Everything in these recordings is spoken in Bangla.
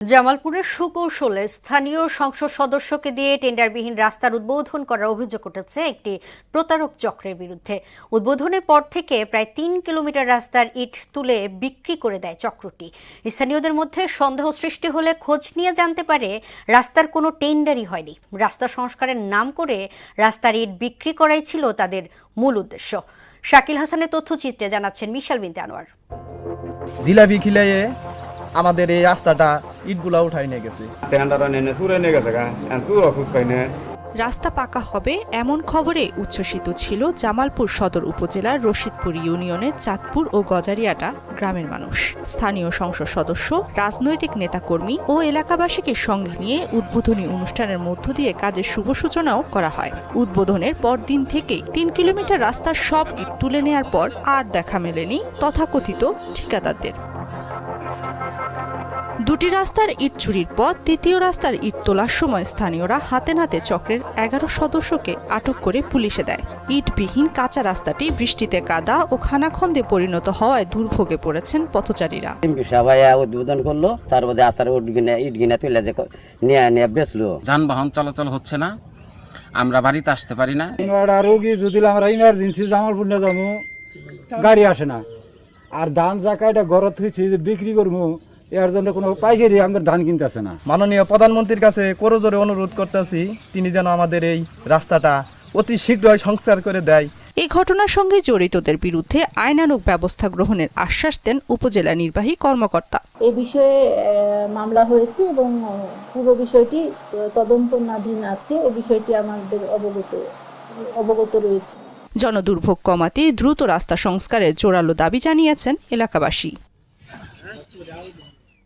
জামালপুরের সুকৌশলে স্থানীয় সংসদ সদস্যকে দিয়ে টেন্ডারবিহীন রাস্তার উদ্বোধন করার অভিযোগ উঠেছে একটি প্রতারক চক্রের বিরুদ্ধে। উদ্বোধনের পর থেকে প্রায় ৩ কিলোমিটার রাস্তার ইট তুলে বিক্রি করে দেয় চক্রটি। স্থানীয়দের মধ্যে সন্দেহ সৃষ্টি হলে খোঁজ নিয়ে জানতে পারে রাস্তার কোনো টেন্ডারই হয়নি। রাস্তা সংস্কারের নাম করে রাস্তার ইট বিক্রি করাই ছিল তাদের মূল উদ্দেশ্য। শাকিল হাসানের তথ্যচিত্রে জানাচ্ছেন মিশাল বিনতে আনোয়ার। জিলাপি খিলাইয়ে আমাদের এই রাস্তাটা ইটগুলা উঠাই নিয়ে গেছে। রাস্তা পাকা হবে এমন খবরে উচ্ছ্বসিত ছিল জামালপুর সদর উপজেলার রশিদপুর ইউনিয়নের চাঁদপুর ও গজারিয়াটা গ্রামের মানুষ। স্থানীয় সংসদ সদস্য, রাজনৈতিক নেতাকর্মী ও এলাকাবাসীকে সঙ্গে নিয়ে উদ্বোধনী অনুষ্ঠানের মধ্য দিয়ে কাজের শুভ সূচনাও করা হয়। উদ্বোধনের পরদিন থেকেই ৩ কিলোমিটার রাস্তার সব ইট তুলে নেয়ার পর আর দেখা মেলেনি তথাকথিত ঠিকাদারদের। দুটি রাস্তার ইট চুরির পর তৃতীয় রাস্তার ইট তোলার সময় স্থানীয়রা হাতে নাতে চক্রের ১১ সদস্যকে আটক করে পুলিশে দেয়। ইটবিহীন কাঁচা রাস্তাটি বৃষ্টিতে কাদা ও খানাখন্দে পরিণত হওয়ায় দুর্ভোগে পড়েছেন পথচারীরা। সবাই উদ্বোধন করলো, তারপরে আস্তার ইট গিনা তুলে যে নিয়ে বেচলো। যানবাহন চলাচল হচ্ছে না, আমরা বাড়িতে আসতে পারি না। রোগী যদি আমরা ইমার্জেন্সি জামালপুর নিয়ে যাবো, গাড়ি আসে না। আর ধান জাকাইটা গরত হয়েছে বিক্রি করবো, এর জন্য কোনো পাইকারি আমাদের ধান কিনতেছে না। মাননীয় প্রধানমন্ত্রীর কাছে করজোরে অনুরোধ করতেছি, তিনি যেন আমাদের এই রাস্তাটা অতি শীঘ্রই সংস্কার করে দেয়। এই ঘটনার সঙ্গে জড়িতদের বিরুদ্ধে আইনানুগ ব্যবস্থা গ্রহণের আশ্বাস দেন উপজেলা নির্বাহী কর্মকর্তা। এই বিষয়ে মামলা হয়েছে এবং পুরো বিষয়টি তদন্তনাধীন আছে। এই বিষয়টি আমাদের অবগত রয়েছে। জনদুর্ভোগ কমাতে দ্রুত রাস্তা সংস্কারের জোরালো দাবি জানিয়েছেন এলাকাবাসী।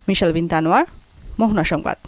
মিশাল বিনতে আনোয়ার, মোহনা সংবাদ।